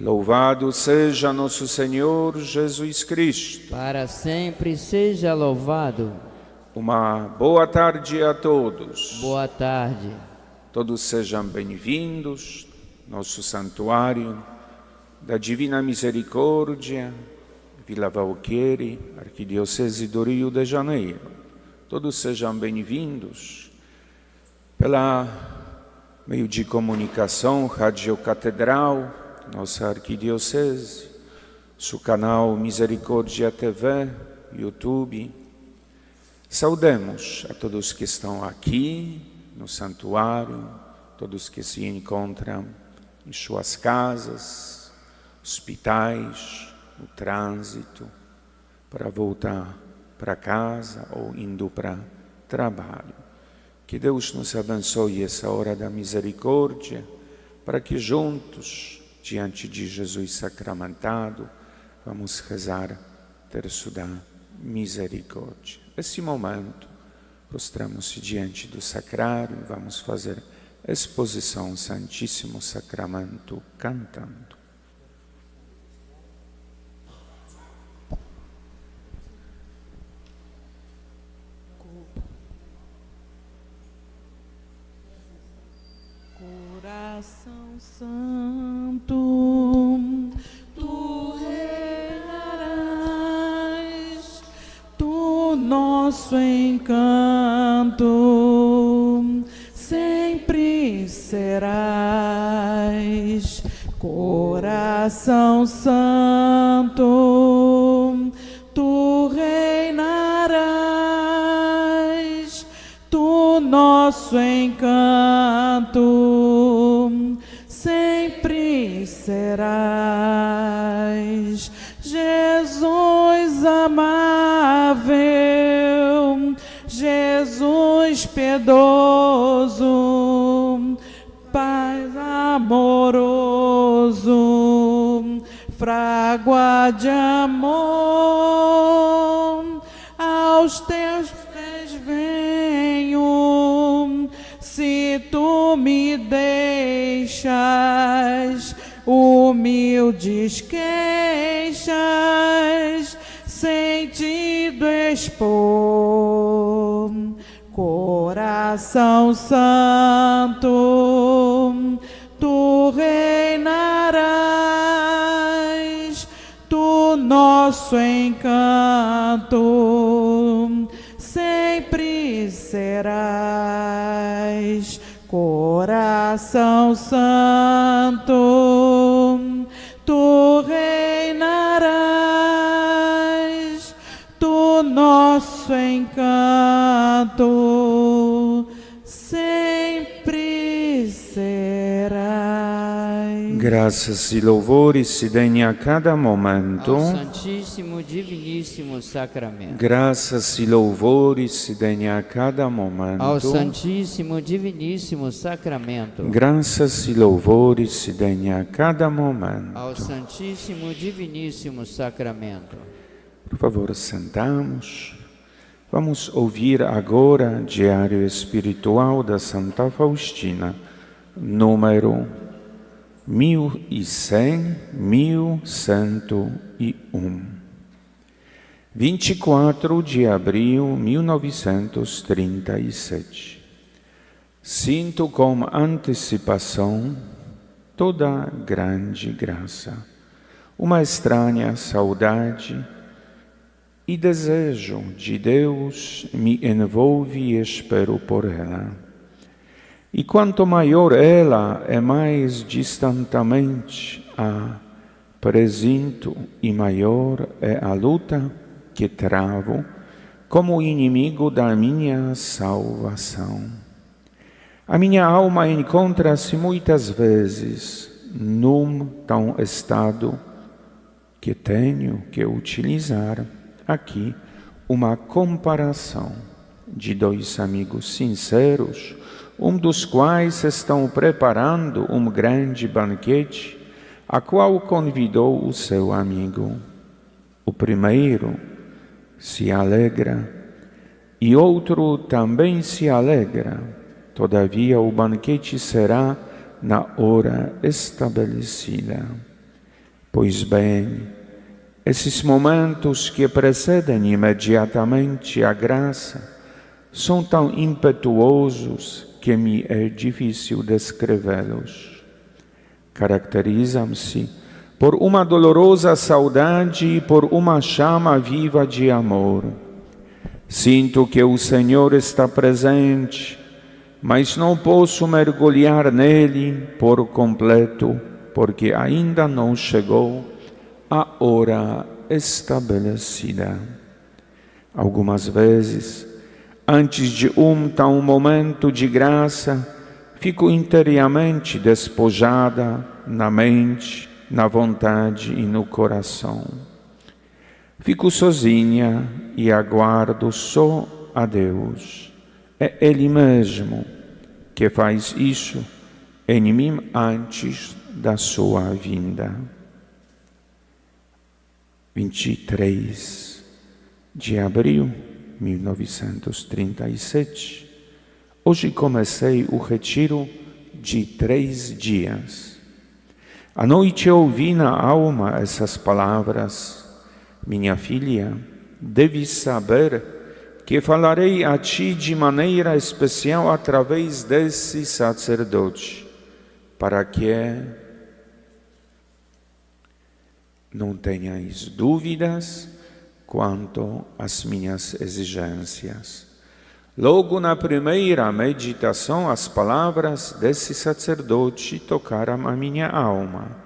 Louvado seja nosso Senhor Jesus Cristo. Para sempre seja louvado. Uma boa tarde a todos. Boa tarde. Todos sejam bem-vindos ao nosso santuário da Divina Misericórdia, Vila Valchieri, Arquidiocese do Rio de Janeiro. Todos sejam bem-vindos pela meio de comunicação, Rádio Catedral, nossa arquidiocese, seu canal Misericórdia TV, YouTube. Saudemos a todos que estão aqui no santuário, todos que se encontram em suas casas, hospitais, no trânsito, para voltar para casa ou indo para trabalho. Que Deus nos abençoe essa hora da misericórdia, para que juntos, diante de Jesus sacramentado, vamos rezar terço da misericórdia. Nesse momento, prostramos-se diante do sacrário e vamos fazer exposição ao Santíssimo Sacramento cantando. Coração Santo, tu reinarás, tu nosso encanto, sempre serás. Coração Santo, tu reinarás, tu nosso encanto, sempre serás. Jesus amável, Jesus piedoso, Pai amoroso, frágua de amor, aos teus pés venho, se tu me deixas humildes queixas, sentido expor. Coração Santo, tu reinarás, tu nosso encanto, sempre serás. Coração Santo, tu reinarás, tu nosso encanto, sempre serás. Graças e louvores se deem a cada momento. Ao Santíssimo Diviníssimo Sacramento. Graças e louvores se deem a cada momento. Ao Santíssimo Diviníssimo Sacramento. Graças e louvores se deem a cada momento. Ao Santíssimo Diviníssimo Sacramento. Por favor, sentamos. Vamos ouvir agora Diário Espiritual da Santa Faustina, número 1101. 24 de abril de 1937. Sinto com antecipação toda grande graça, uma estranha saudade e desejo de Deus me envolve e espero por ela. E quanto maior ela é, mais distantemente a presinto e maior é a luta que travo como inimigo da minha salvação. A minha alma encontra-se muitas vezes num tão estado que tenho que utilizar aqui uma comparação de dois amigos sinceros, um dos quais estão preparando um grande banquete, a qual convidou o seu amigo. O primeiro se alegra e outro também se alegra. Todavia o banquete será na hora estabelecida. Pois bem, esses momentos que precedem imediatamente a graça são tão impetuosos que me é difícil descrevê-los. Caracterizam-se por uma dolorosa saudade e por uma chama viva de amor. Sinto que o Senhor está presente, mas não posso mergulhar nele por completo, porque ainda não chegou a hora estabelecida. Algumas vezes, antes de tal momento de graça, fico inteiramente despojada na mente, na vontade e no coração. Fico sozinha e aguardo só a Deus. É Ele mesmo que faz isso em mim antes da sua vinda. 23 de abril de 1937. Hoje comecei o retiro de 3 dias. À noite ouvi na alma essas palavras: minha filha, deves saber que falarei a ti de maneira especial através desse sacerdote, para que não tenhais dúvidas quanto às minhas exigências. Logo na primeira meditação, as palavras desse sacerdote tocaram a minha alma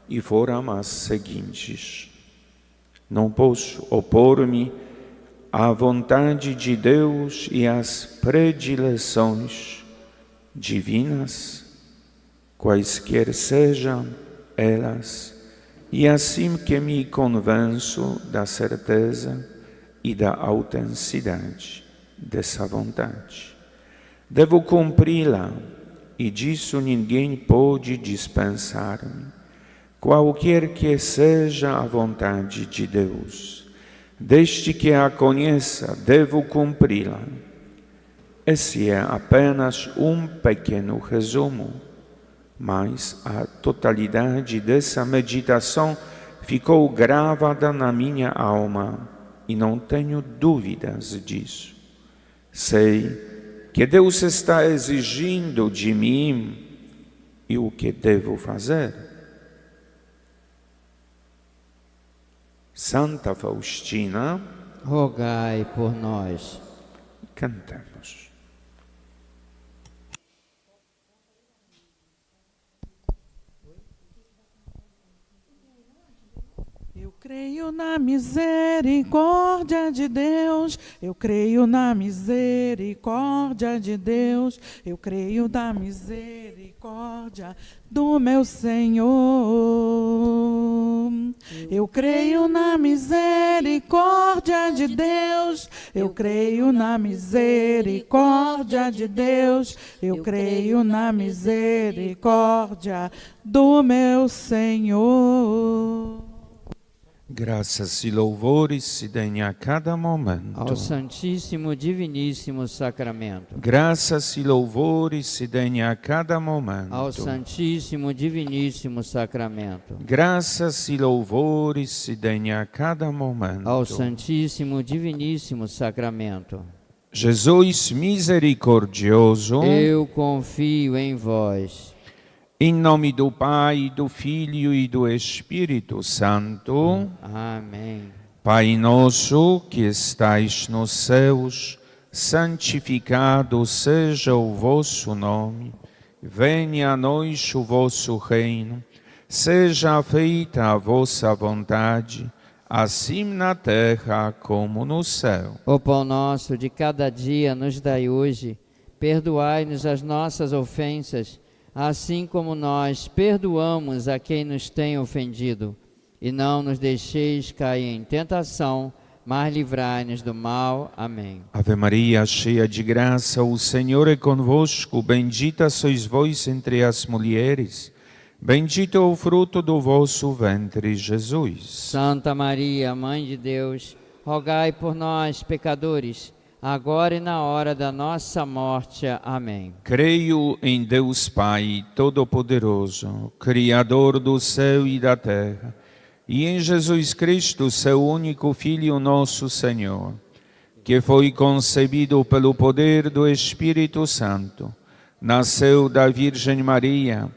e foram as seguintes: não posso opor-me à vontade de Deus e às predileções divinas, quaisquer sejam elas, e assim que me convenço da certeza e da autenticidade dessa vontade, devo cumpri-la, e disso ninguém pode dispensar-me. Qualquer que seja a vontade de Deus, desde que a conheça, devo cumpri-la. Esse é apenas um pequeno resumo, mas a totalidade dessa meditação ficou gravada na minha alma e não tenho dúvidas disso. Sei que Deus está exigindo de mim e o que devo fazer. Santa Faustina, rogai por nós. Cantemos. Eu creio na misericórdia de Deus, eu creio na misericórdia de Deus, eu creio na misericórdia do meu Senhor. Eu creio na misericórdia de Deus, eu creio na misericórdia de Deus, eu creio na misericórdia do meu Senhor. Graças e louvores se deem a cada momento Ao Santíssimo Diviníssimo Sacramento. Graças e louvores se deem a cada momento Ao Santíssimo Diviníssimo Sacramento. Graças e louvores se deem a cada momento Ao Santíssimo Diviníssimo Sacramento. Jesus misericordioso, Eu confio em vós. em nome do Pai, do Filho e do Espírito Santo. Amém. Pai nosso que estais nos céus, santificado seja o vosso nome. Venha a nós o vosso reino. Seja feita a vossa vontade, assim na terra como no céu. O pão nosso de cada dia nos dai hoje. Perdoai-nos as nossas ofensas, assim como nós perdoamos a quem nos tem ofendido. E não nos deixeis cair em tentação, mas livrai-nos do mal. Amém. Ave Maria, cheia de graça, o Senhor é convosco. Bendita sois vós entre as mulheres. Bendito é o fruto do vosso ventre, Jesus. Santa Maria, Mãe de Deus, rogai por nós, pecadores, agora e na hora da nossa morte. Amém. Creio em Deus Pai Todo-Poderoso, Criador do céu e da terra, e em Jesus Cristo, seu único Filho, nosso Senhor, que foi concebido pelo poder do Espírito Santo, nasceu da Virgem Maria,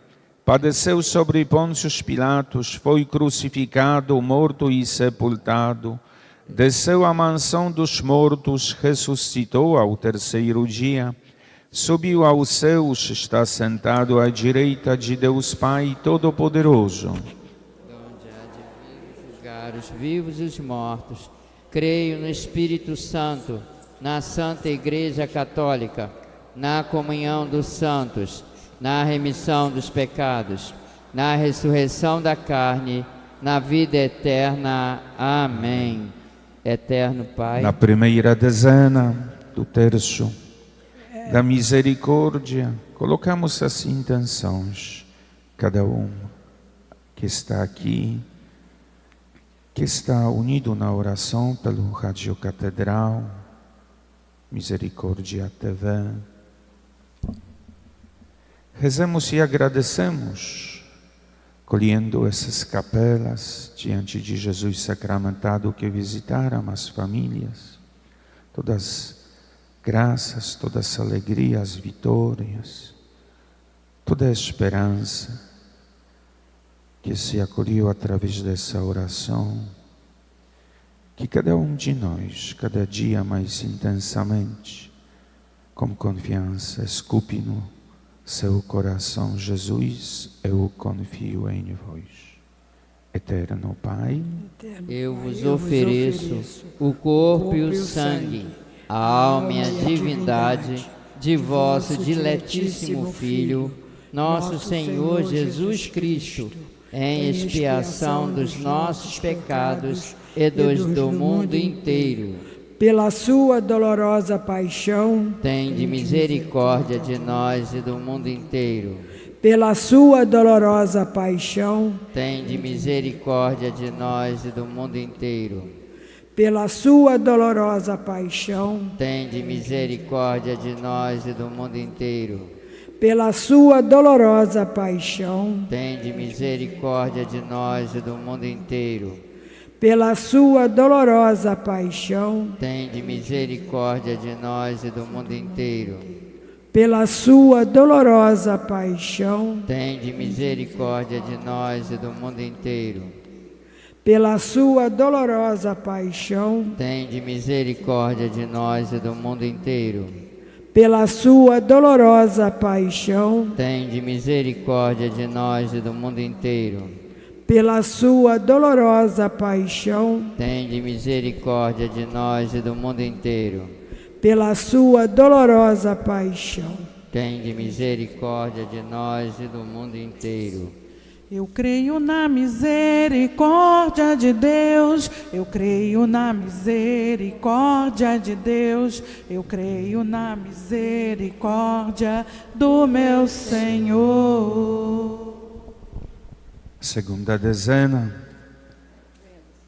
padeceu sobre Pôncio Pilatos, foi crucificado, morto e sepultado, desceu à mansão dos mortos, ressuscitou ao terceiro dia, subiu aos céus, está sentado à direita de Deus Pai Todo-Poderoso. Onde há de julgar os vivos e os mortos. Creio no Espírito Santo, na Santa Igreja Católica, na comunhão dos santos, na remissão dos pecados, na ressurreição da carne, na vida eterna. Amém. Eterno Pai, Na primeira dezena do terço da misericórdia, colocamos as intenções, cada um que está aqui, que está unido na oração pelo Rádio Catedral, Misericórdia TV. Rezemos e agradecemos, colhendo essas capelas diante de Jesus sacramentado que visitaram as famílias, todas as graças, todas as alegrias, vitórias, toda a esperança que se acolheu através dessa oração, que cada um de nós, cada dia mais intensamente, com confiança, escupe no seu coração: Jesus, eu confio em vós. Eterno Pai, eu vos ofereço o corpo e o sangue, a alma e a divindade de vosso diletíssimo Filho, nosso Senhor Jesus Cristo, em expiação dos nossos pecados e dos do mundo inteiro. Pela sua dolorosa paixão, Tende misericórdia de nós e do mundo inteiro. pela sua dolorosa paixão, Tende misericórdia de nós e do mundo inteiro. pela sua dolorosa paixão, Tende misericórdia de nós e do mundo inteiro. pela sua dolorosa paixão, Tende misericórdia de nós e do mundo inteiro. pela sua dolorosa paixão, Tende misericórdia de nós e do mundo inteiro. pela sua dolorosa paixão, Tende misericórdia de nós e do mundo inteiro. pela sua dolorosa paixão, Tende misericórdia de nós e do mundo inteiro. pela sua dolorosa paixão, Tende misericórdia de nós e do mundo inteiro. pela sua dolorosa paixão, Tende misericórdia de nós e do mundo inteiro. pela sua dolorosa paixão. Tende misericórdia de nós e do mundo inteiro. Eu creio na misericórdia de Deus, eu creio na misericórdia de Deus, eu creio na misericórdia do meu Senhor. segunda dezena,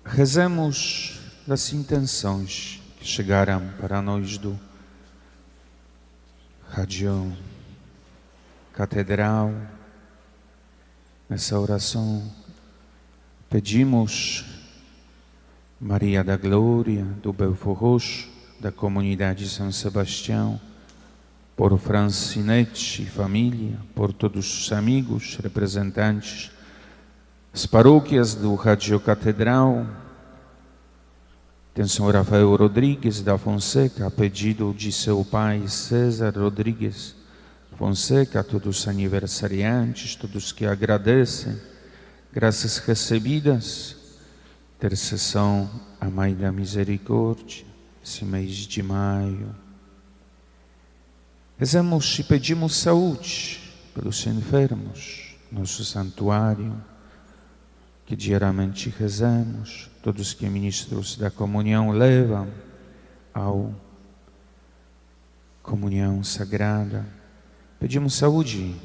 rezemos as intenções que chegaram para nós do Rádio Catedral. Nessa oração pedimos Maria da Glória, do Belfor Roxo, da comunidade São Sebastião, por Francinete e família, por todos os amigos, representantes, as paróquias do Rádio Catedral. Tem São Rafael Rodrigues da Fonseca, a pedido de seu pai César Rodrigues Fonseca, a todos os aniversariantes, todos que agradecem, graças recebidas, intercessão à Mãe da Misericórdia, esse mês de maio. Rezamos e pedimos saúde pelos enfermos, nosso santuário, que diariamente rezamos, todos que ministros da comunhão levam ao comunhão sagrada. Pedimos saúde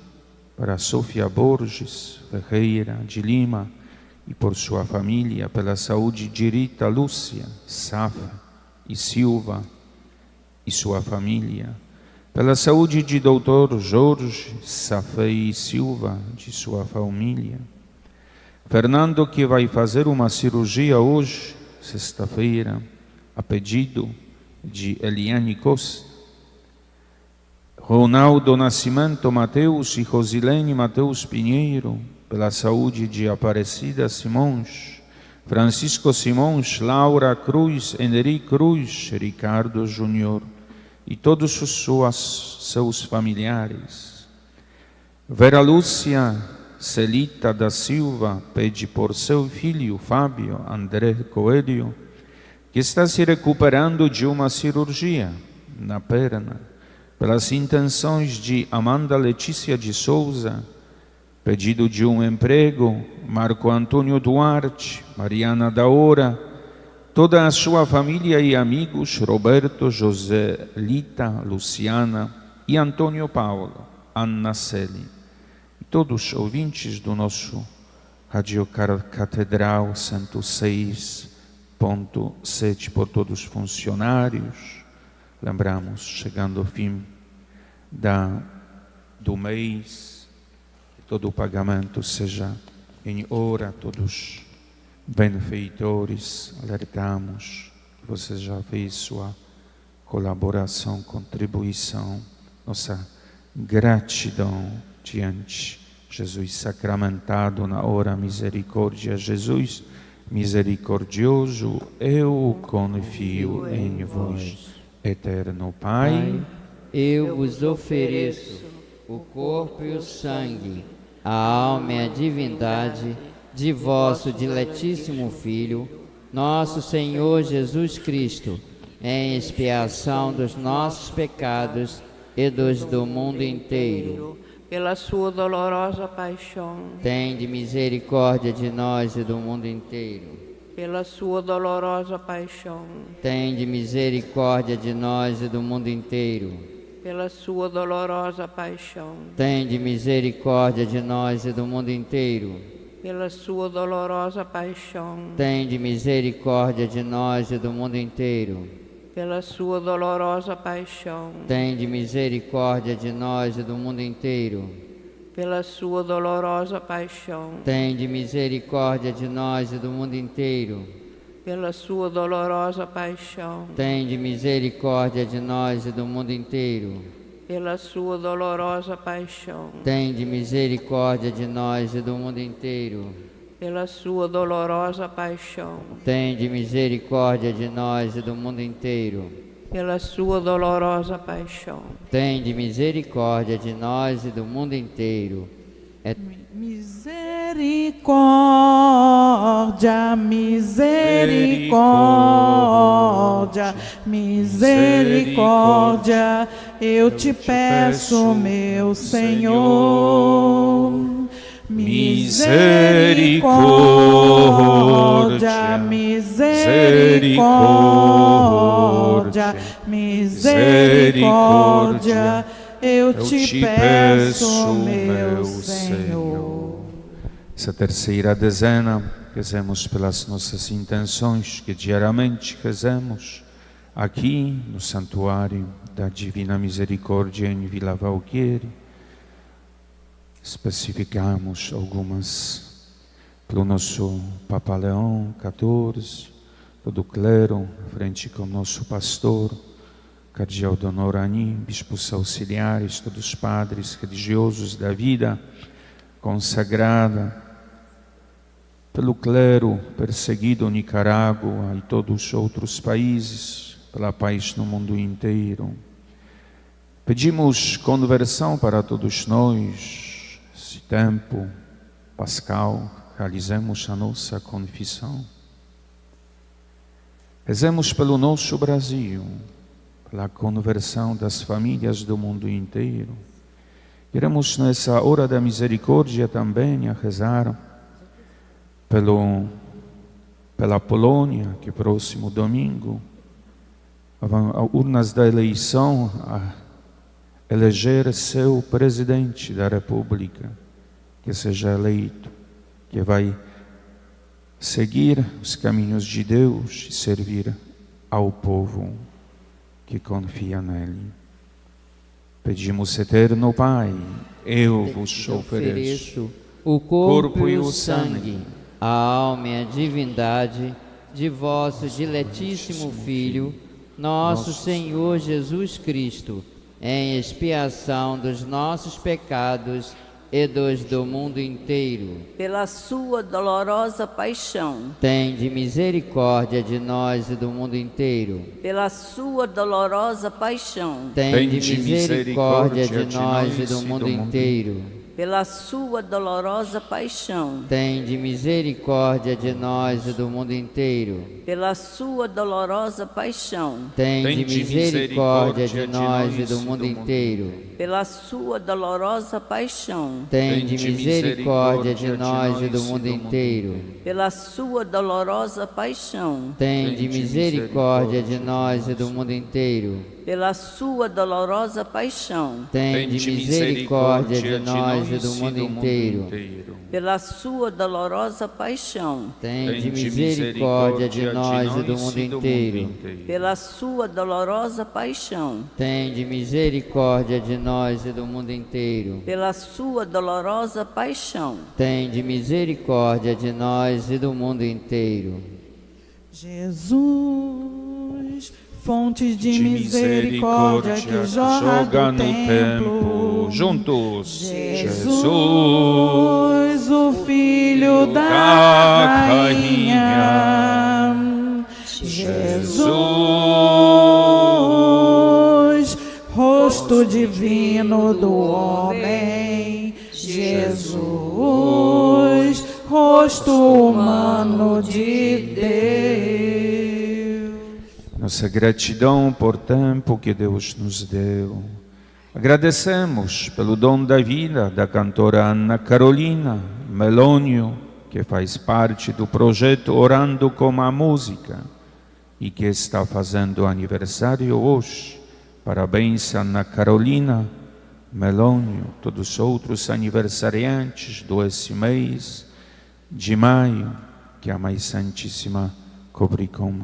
para Sofia Borges Ferreira de Lima e por sua família, pela saúde de Rita Lúcia Safa e Silva e sua família, pela saúde de Dr. Jorge Safa e Silva de sua família. Fernando, que vai fazer uma cirurgia hoje, sexta-feira, a pedido de Eliane Costa. Ronaldo Nascimento Mateus e Rosilene Mateus Pinheiro, pela saúde de Aparecida Simões, Francisco Simões, Laura Cruz, Henrique Cruz, Ricardo Júnior e todos os seus familiares. Vera Lúcia Celita da Silva pede por seu filho Fábio André Coelho, que está se recuperando de uma cirurgia na perna, pelas intenções de Amanda Letícia de Souza, pedido de um emprego, Marco Antônio Duarte, Mariana da Hora, toda a sua família e amigos, Roberto, José, Lita, Luciana e Antônio Paulo, Ana Celi, e todos os ouvintes do nosso Rádio Catedral 106.7, por todos os funcionários. Lembramos, chegando ao fim do mês, que todo o pagamento seja em hora, todos benfeitores, alertamos que você já fez sua colaboração, contribuição, nossa gratidão diante Jesus sacramentado na hora misericórdia. Jesus misericordioso, eu confio em vós. Eterno Pai, eu vos ofereço o corpo e o sangue, a alma e a divindade de vosso diletíssimo Filho, nosso Senhor Jesus Cristo, em expiação dos nossos pecados e dos do mundo inteiro. Pela sua dolorosa paixão, Tende misericórdia de nós e do mundo inteiro. pela sua dolorosa paixão, Tende misericórdia de nós e do mundo inteiro. pela sua dolorosa paixão, Tende misericórdia de nós e do mundo inteiro. pela sua dolorosa paixão, Tende misericórdia de nós e do mundo inteiro. pela sua dolorosa paixão, Tende misericórdia de nós e do mundo inteiro. pela sua dolorosa paixão, Tende misericórdia de nós e do mundo inteiro. pela sua dolorosa paixão, Tende misericórdia de nós e do mundo inteiro. pela sua dolorosa paixão, Tende misericórdia de nós e do mundo inteiro. pela sua dolorosa paixão, Tende misericórdia de nós e do mundo inteiro. pela sua dolorosa paixão, Tende misericórdia de nós e do mundo inteiro. Misericórdia, misericórdia, misericórdia, eu te peço, meu Senhor. Misericórdia, misericórdia, misericórdia, eu te peço, meu Senhor. Essa terceira dezena, rezemos pelas nossas intenções que diariamente rezemos aqui no Santuário da Divina Misericórdia em Vila Valquieri. Especificamos algumas pelo nosso Papa Leão XIV, todo o clero, frente com o nosso pastor, Cardeal Dom Orani, bispos auxiliares, todos os padres religiosos da vida consagrada, pelo clero perseguido em Nicarágua e todos os outros países, pela paz no mundo inteiro. Pedimos conversão para todos nós, esse tempo pascal, realizemos a nossa confissão. Rezemos pelo nosso Brasil, pela conversão das famílias do mundo inteiro. Queremos nessa hora da misericórdia também a rezar pela Polônia, que próximo domingo, as urnas da eleição, a eleger seu presidente da República, que seja eleito, que vai seguir os caminhos de Deus e servir ao povo que confia nele. Pedimos, eterno Pai, eu vos ofereço o corpo e o sangue, a alma e a divindade de vosso diletíssimo Filho, nosso Senhor Jesus Cristo, em expiação dos nossos pecados e dos do mundo inteiro. Pela sua dolorosa paixão, Tende misericórdia de nós e do mundo inteiro. pela sua dolorosa paixão, Tende misericórdia de nós e do mundo inteiro. pela sua dolorosa paixão, Tende misericórdia de nós e do mundo inteiro. pela sua dolorosa paixão, Tende misericórdia de nós e do mundo inteiro. pela sua dolorosa paixão, Tende misericórdia de nós e do mundo inteiro. pela sua dolorosa paixão, Tende misericórdia de nós e do mundo inteiro. pela sua dolorosa paixão, Tende misericórdia de nós e do mundo inteiro. pela sua dolorosa paixão, Tende misericórdia de nós e do mundo inteiro. pela sua dolorosa paixão, Tende misericórdia de nós e do mundo inteiro. pela sua dolorosa paixão, Tende misericórdia de nós e do mundo inteiro. Jesus, fonte de misericórdia que jorra joga do no templo. Juntos. Jesus, o Filho da Rainha. Jesus, rosto divino do homem. Jesus, rosto humano de Deus. Nossa gratidão por tempo que Deus nos deu. Agradecemos pelo dom da vida da cantora Ana Carolina Melônio, que faz parte do projeto Orando com a Música e que está fazendo aniversário hoje. Parabéns, Ana Carolina Melônio, todos os outros aniversariantes desse mês de maio, que a Mãe Santíssima cobre com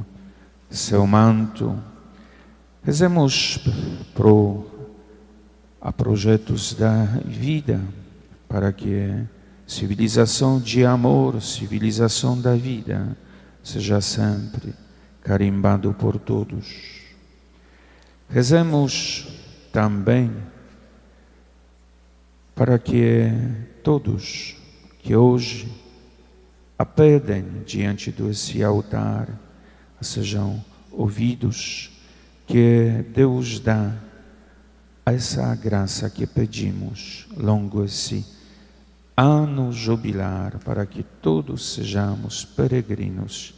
seu manto. Rezemos a projetos da vida, para que a civilização de amor, civilização da vida, seja sempre carimbado por todos. Rezemos também para que todos que hoje apedem diante desse altar sejam ouvidos, que Deus dá essa graça que pedimos longo esse ano jubilar, para que todos sejamos peregrinos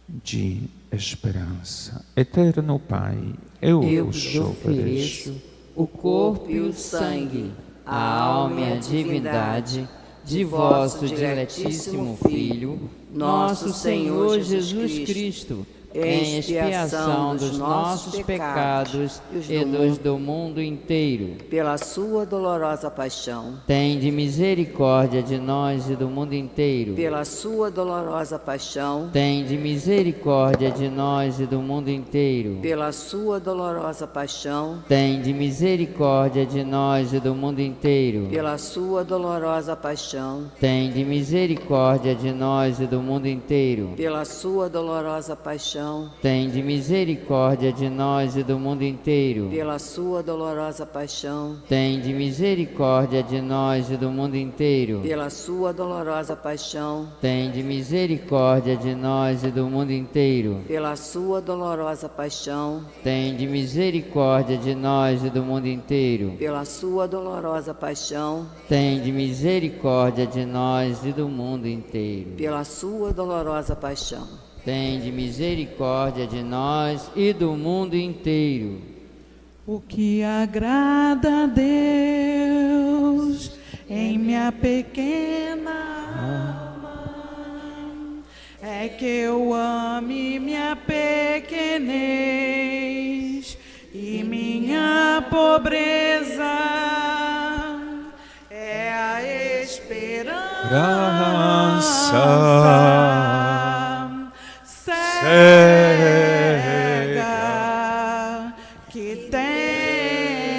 de esperança. Eterno Pai, eu vos ofereço o corpo e o sangue, a alma e a divindade de vosso diletíssimo Filho, nosso Senhor Jesus Cristo, em expiação dos nossos pecados e dos do mundo inteiro. pela sua dolorosa paixão, Tende misericórdia de nós e do mundo inteiro. pela sua dolorosa paixão, Tende misericórdia de nós e do mundo inteiro. pela sua dolorosa paixão, Tende misericórdia de nós e do mundo inteiro. pela sua dolorosa paixão, Tende misericórdia de nós e do mundo inteiro. pela sua dolorosa paixão, Tende misericórdia de nós e do mundo inteiro. pela sua dolorosa paixão, Tende misericórdia de nós e do mundo inteiro. pela sua dolorosa paixão, Tende misericórdia de nós e do mundo inteiro. pela sua dolorosa paixão, Tende misericórdia de nós e do mundo inteiro. pela sua dolorosa paixão, Tende misericórdia de nós e do mundo inteiro. pela sua dolorosa paixão, Tende misericórdia de nós e do mundo inteiro. O que agrada a Deus em minha pequena alma é que eu ame minha pequenez e minha pobreza é a esperança cega que tenho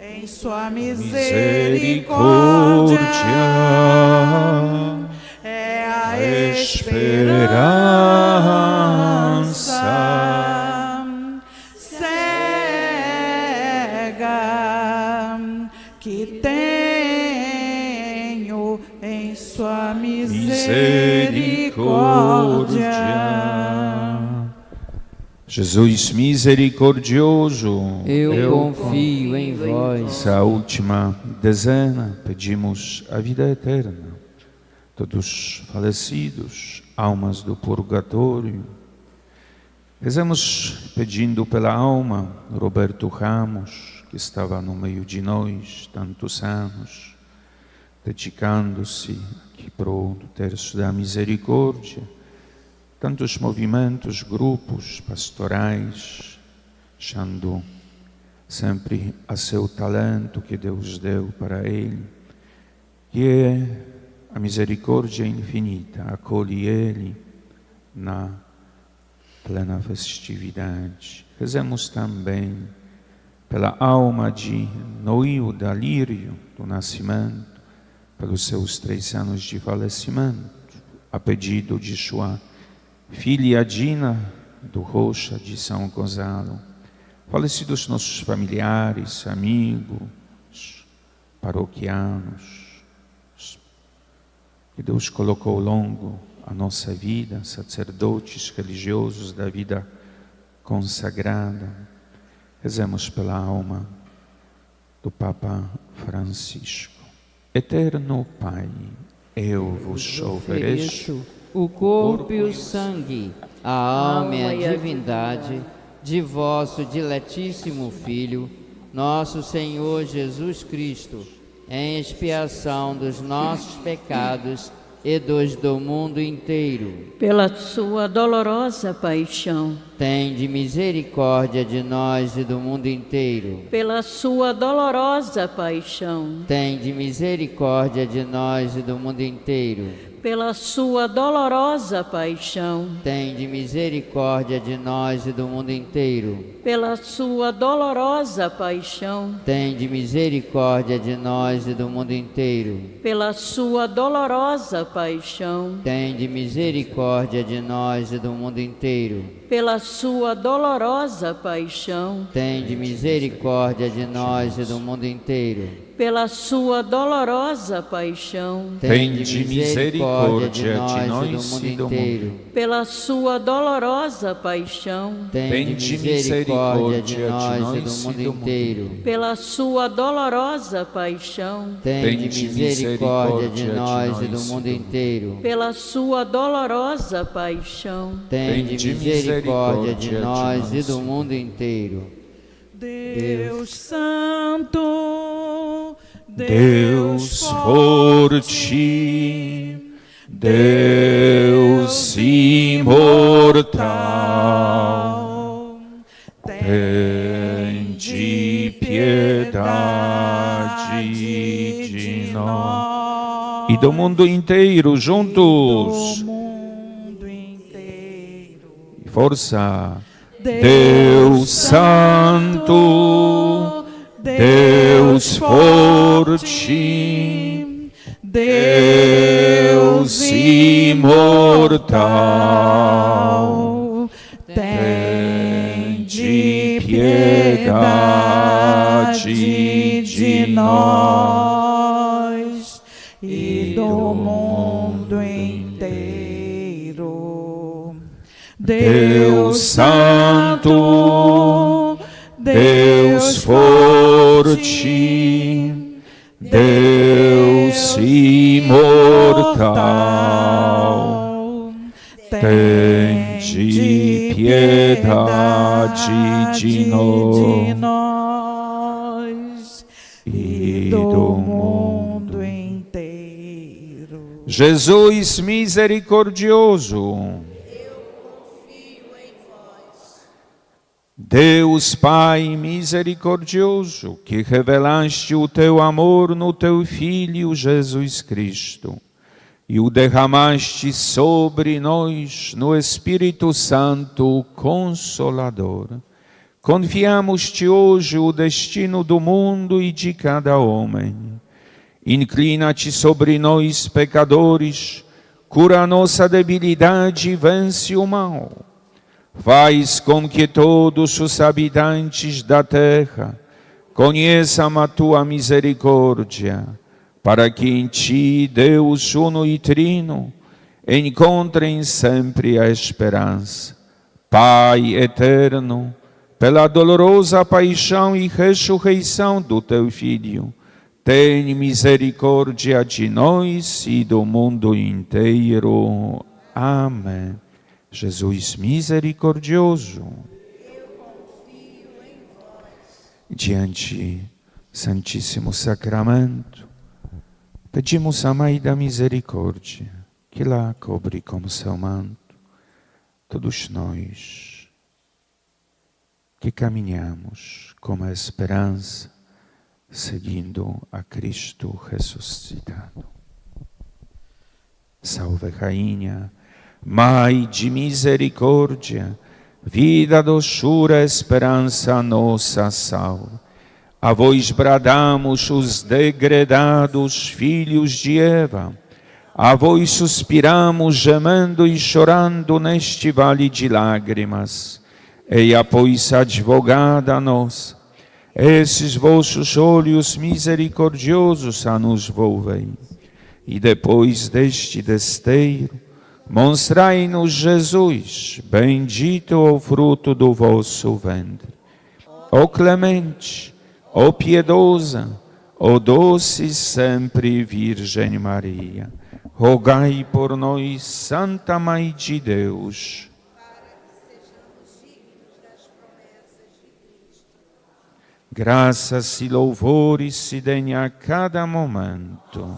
em sua misericórdia. É tua misericórdia. Jesus misericordioso, Eu confio em vós. nessa última dezena pedimos a vida eterna. Todos falecidos, almas do purgatório. Rezamos pedindo pela alma do Roberto Ramos, que estava no meio de nós tantos anos, dedicando-se aqui para o terço da misericórdia. Tantos movimentos, grupos pastorais, achando sempre a seu talento que Deus deu para ele, que é a misericórdia infinita, acolhe ele na plena festividade. Rezemos também pela alma de Noilda Lírio do Nascimento, pelos seus 3 anos de falecimento, a pedido de sua filha Dina do Rocha de São Gonçalo, falecidos nossos familiares, amigos, paroquianos, que Deus colocou ao longo a nossa vida, sacerdotes religiosos da vida consagrada. Rezemos pela alma do Papa Francisco. Eterno Pai, eu vos ofereço o corpo e o sangue, a alma e a divindade de vosso diletíssimo Filho, nosso Senhor Jesus Cristo, em expiação dos nossos pecados e dos do mundo inteiro. Pela sua dolorosa paixão, Tende misericórdia de nós e do mundo inteiro. pela sua dolorosa paixão, Tende misericórdia de nós e do mundo inteiro. pela sua dolorosa paixão, Tende misericórdia de nós e do mundo inteiro. pela sua dolorosa paixão, Tende misericórdia de nós e do mundo inteiro. pela sua dolorosa paixão, Tende misericórdia de nós e do mundo inteiro. pela sua dolorosa paixão, Tende misericórdia de nós e do mundo inteiro. pela sua dolorosa paixão, Tende misericórdia de nós e do mundo inteiro. pela sua dolorosa paixão, Tende misericórdia de nós e do mundo inteiro. pela sua dolorosa paixão, Tende misericórdia de nós e do mundo inteiro. pela sua dolorosa paixão, Tende misericórdia de nós e do mundo inteiro. Deus Santo, Deus forte, Deus imortal, tende piedade de nós e do mundo inteiro juntos. do mundo inteiro. Força! Deus Santo, Deus forte, Deus imortal, tende piedade de nós e do mundo inteiro. Deus Santo, Deus forte, Deus imortal, tende piedade de nós e do mundo inteiro. Jesus misericordioso, Deus Pai misericordioso, que revelaste o teu amor no teu Filho Jesus Cristo e o derramaste sobre nós no Espírito Santo Consolador, confiamos-te hoje o destino do mundo e de cada homem. Inclina-te sobre nós, pecadores, cura a nossa debilidade e vence o mal. Faz com que todos os habitantes da terra conheçam a tua misericórdia. para que em Ti, Deus uno e trino, encontrem sempre a esperança. Pai eterno, pela dolorosa paixão e ressurreição do Teu Filho, tem misericórdia de nós e do mundo inteiro. Amém. Jesus misericordioso, diante Santíssimo Sacramento, pedimos a Mãe da Misericórdia, que lá cobre com seu manto todos nós que caminhamos com a esperança, seguindo a Cristo ressuscitado. Salve, Rainha, Mãe de misericórdia, vida, doçura, esperança, nossa salve. A vós bradamos os degredados filhos de Eva, a vós suspiramos, gemendo e chorando neste vale de lágrimas. Eia, pois, advogada nossa, esses vossos olhos misericordiosos a nos volvei, e depois deste desterro, mostrai-nos Jesus, bendito o fruto do vosso ventre. Ó clemente, ó piedosa, ó doce sempre Virgem Maria, rogai por nós, Santa Mãe de Deus, graças e louvores se deem a cada momento.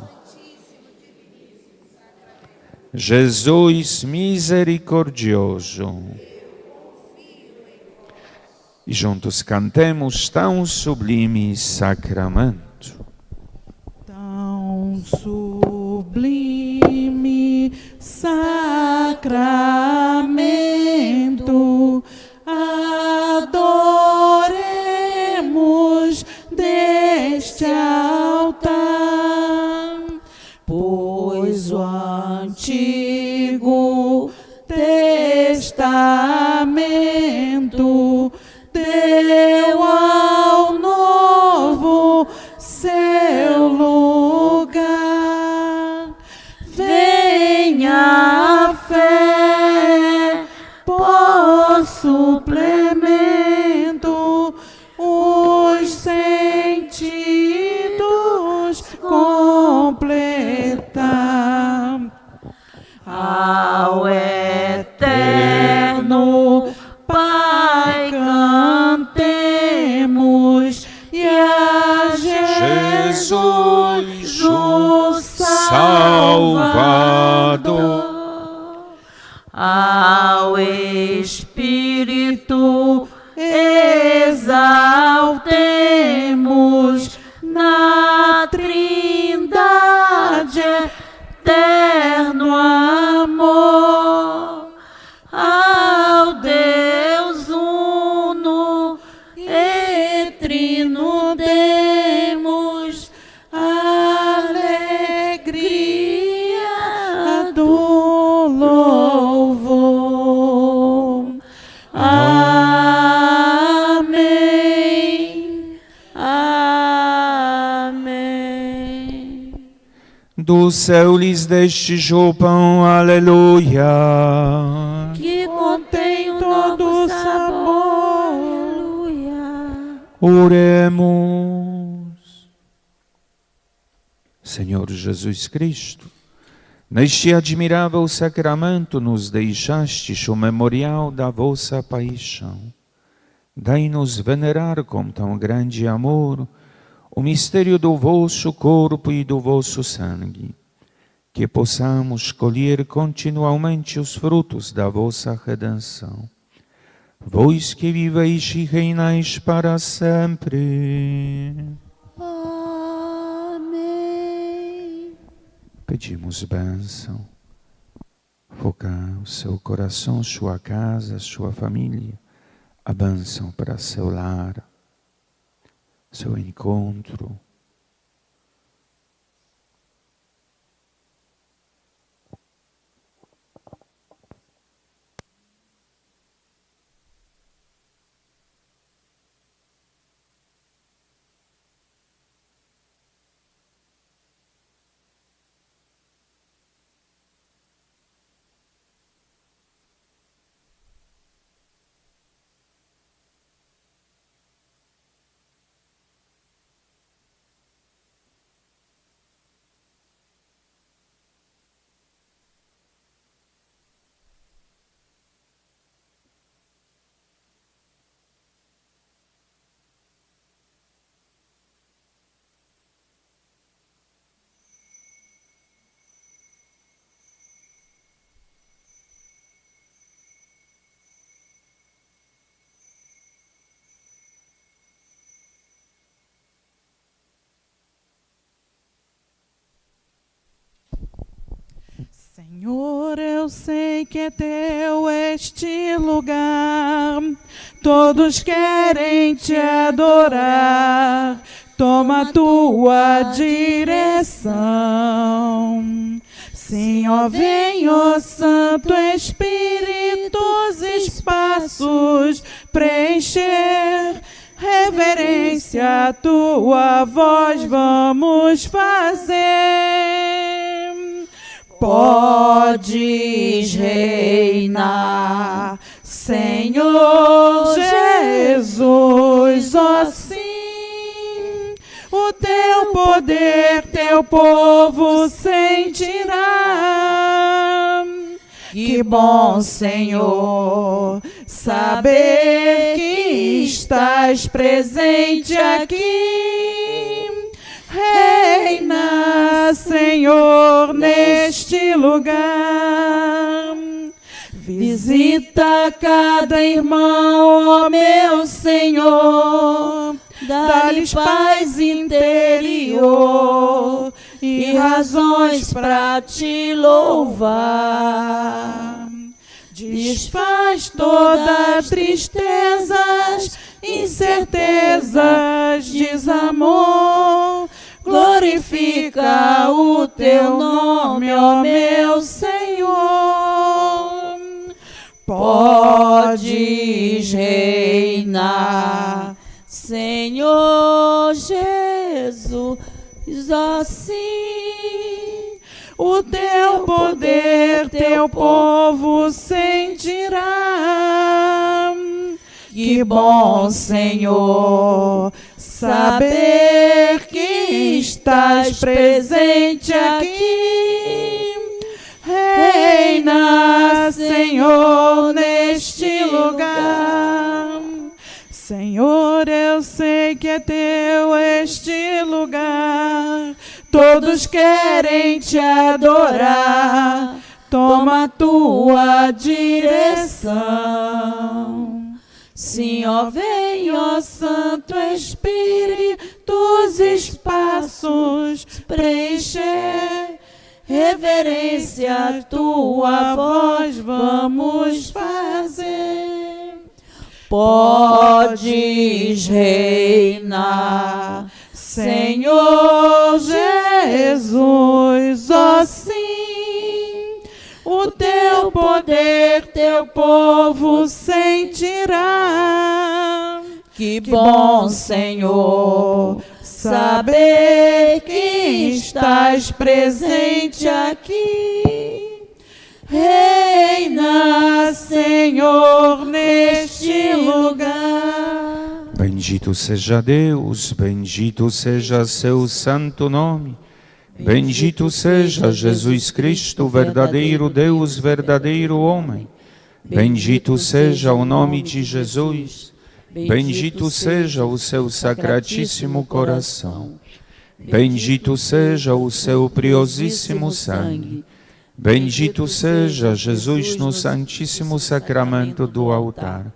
Jesus misericordioso. E juntos cantemos tão sublime sacramento. Tão sublime sacramento, adoremos deste altar, pois o Antigo Testamento deu ao Novo seu lugar. Venha a fé por suplemento, os sentidos completar. Ao eterno Pai cantemos, e a Jesus o Salvador. Ao Espírito exaltemos, na Trindade eterno amor. Ao Deus uno e trino demos alegria do louvor. Amém. Amém. Do céu lhes destes o pão, aleluia. Que contém todo sabor. Aleluia. Oremos. Senhor Jesus Cristo, neste admirável sacramento nos deixastes o memorial da vossa paixão. Dai-nos venerar com tão grande amor o mistério do vosso corpo e do vosso sangue, que possamos colher continuamente os frutos da vossa redenção. Vós que viveis e reinais para sempre. Amém. Pedimos bênção. Focar o seu coração, sua casa, sua família. A bênção para seu lar, seu encontro. Senhor, eu sei que é teu este lugar, todos querem te adorar, toma tua direção. Sim, ó vem, ó Santo Espírito, os espaços preencher, reverência à tua voz vamos fazer. Podes reinar, Senhor Jesus, ó sim, o teu poder, teu povo sentirá. Que bom, Senhor, saber que estás presente aqui. Reina, Senhor, neste lugar. Visita cada irmão, ó meu Senhor. Dá-lhes paz interior e razões para te louvar. Desfaz todas tristezas, incertezas, desamor. Glorifica o teu nome, ó meu Senhor. Podes reinar, Senhor Jesus, assim o teu poder, teu povo sentirá. Que bom, Senhor, saber que estás presente aqui. Reina, Senhor, neste lugar. Senhor, eu sei que é teu este lugar, todos querem te adorar, toma tua direção. Sim, ó vem, ó Santo Espírito, os espaços preencher, reverência à tua voz vamos fazer. Podes reinar, Senhor Jesus, ó sim, o teu poder, teu povo sentirá. Que bom, Senhor, saber que estás presente aqui. Reina, Senhor, neste lugar. Bendito seja Deus, bendito seja seu santo nome. Bendito seja Jesus Cristo, verdadeiro Deus, verdadeiro homem. Bendito seja o nome de Jesus. Bendito seja o seu sacratíssimo coração. Bendito seja o seu preciosíssimo sangue. Bendito seja Jesus no Santíssimo Sacramento do altar.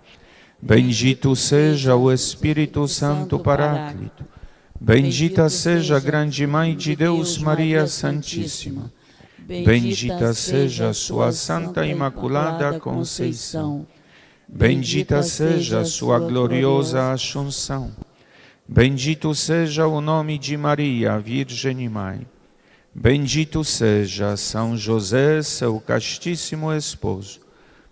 Bendito seja o Espírito Santo Paráclito. Bendita seja a grande Mãe de Deus, Maria Santíssima. Bendita seja a sua Santa Imaculada Conceição. Bendita seja a sua gloriosa Assunção. Bendito seja o nome de Maria, Virgem e Mãe. Bendito seja São José, seu castíssimo esposo.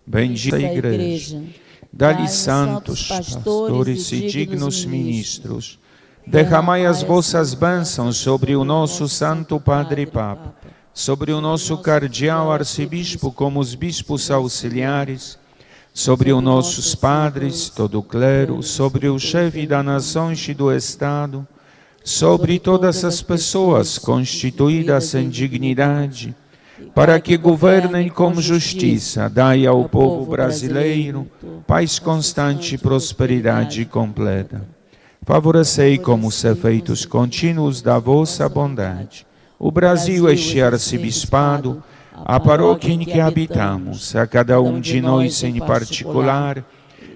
Bendita a Igreja. Dá-lhe santos, pastores e dignos ministros. Derramai as vossas bênçãos sobre o nosso Santo Padre Papa, sobre o nosso cardeal arcebispo, como os bispos auxiliares, sobre os nossos padres, todo o clero, sobre o chefe da nação e do Estado, sobre todas as pessoas constituídas em dignidade, para que governem com justiça. Dai ao povo brasileiro paz constante e prosperidade completa. Favorecei com os efeitos contínuos da vossa bondade o Brasil, este arcebispado, a paróquia em que habitamos, a cada um de nós em particular,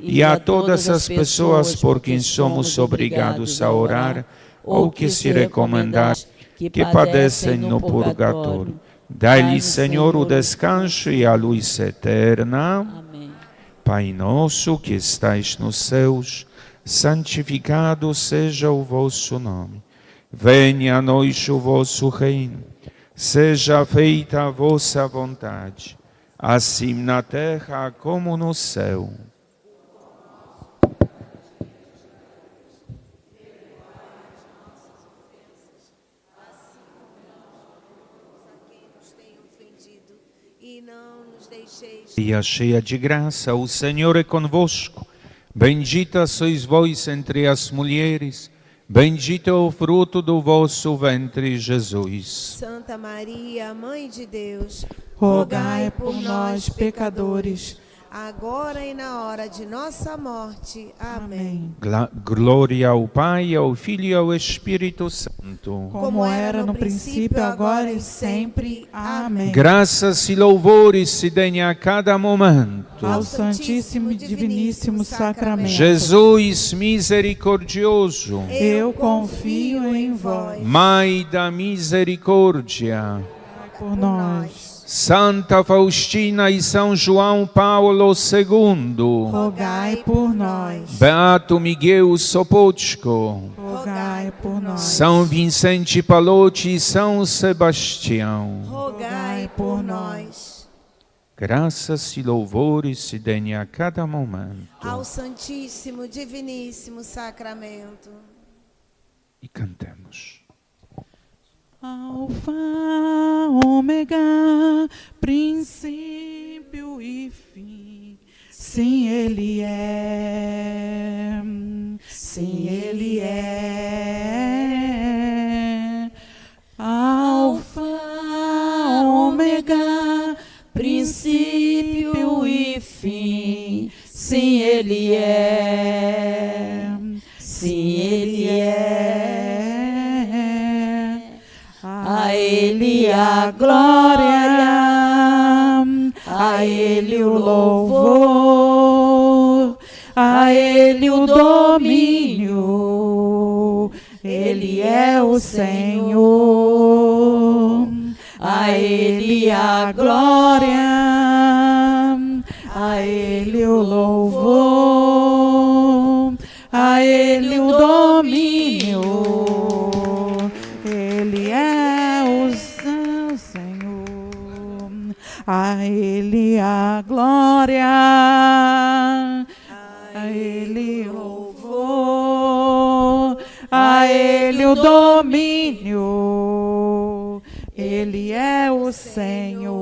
e a todas as pessoas por quem somos obrigados a orar, ou que se recomendar, que padecem no purgatório. Dai-lhe, Senhor, o descanso e a luz eterna. Amém. Pai nosso que estais nos céus, santificado seja o vosso nome. Venha a nós o vosso reino. Seja feita a vossa vontade, assim na terra como no céu. E não nos deixeis. Maria cheia de graça, o Senhor é convosco. Bendita sois vós entre as mulheres, bendito é o fruto do vosso ventre, Jesus. Santa Maria, Mãe de Deus, rogai por nós, pecadores, agora e na hora de nossa morte. Amém. Glória ao Pai, ao Filho e ao Espírito Santo. como era no princípio, agora e sempre. Amém. Graças e louvores se deem a cada momento Ao Santíssimo e Diviníssimo Sacramento. Jesus misericordioso, Eu confio em vós. Mãe da misericórdia, Por nós. Santa Faustina e São João Paulo II, Rogai por nós. Beato Miguel Sopocko, Rogai por nós. São Vicente Palotti e São Sebastião. Rogai por nós. Graças e louvores se deem a cada momento. Ao Santíssimo, Diviníssimo Sacramento. E cantemos. Alfa, ômega, princípio e fim. Sim, Ele é. Sim, Ele é. Alfa, ômega, princípio e fim. Sim, Ele é. Sim, Ele é. A Ele a glória, a Ele o louvor, a Ele o domínio, Ele é o Senhor. A Ele a glória, a Ele o louvor, a Ele o domínio, Ele é o seu Senhor. A Ele a glória, a Ele o louvor, a Ele o domínio, Ele é o Senhor.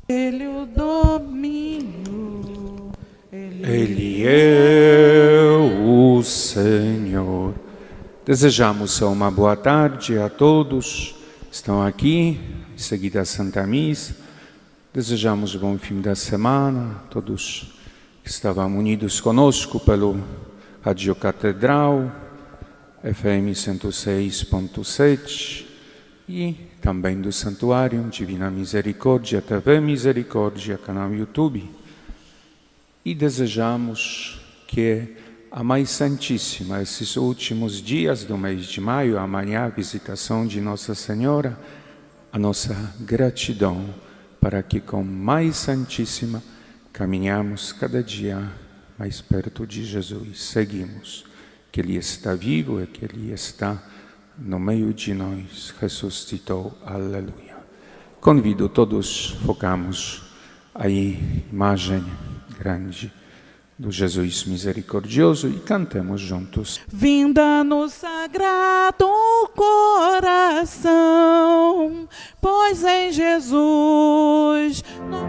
Ele o domínio, Ele é o Senhor. Desejamos uma boa tarde a todos que estão aqui, em seguida a Santa Missa. Desejamos um bom fim da semana a todos que estavam unidos conosco pelo Rádio Catedral, FM 106.7 e também do Santuário Divina Misericórdia, TV Misericórdia, canal YouTube. E desejamos que a Mãe Santíssima, esses últimos dias do mês de maio, amanhã a visitação de Nossa Senhora, a nossa gratidão para que com Mãe Santíssima caminhamos cada dia mais perto de Jesus. Seguimos que Ele está vivo e que Ele está no meio de nós, ressuscitou. Aleluia. Convido todos, focamos a imagem grande do Jesus misericordioso e cantemos juntos. vinda no sagrado coração, pois em Jesus nós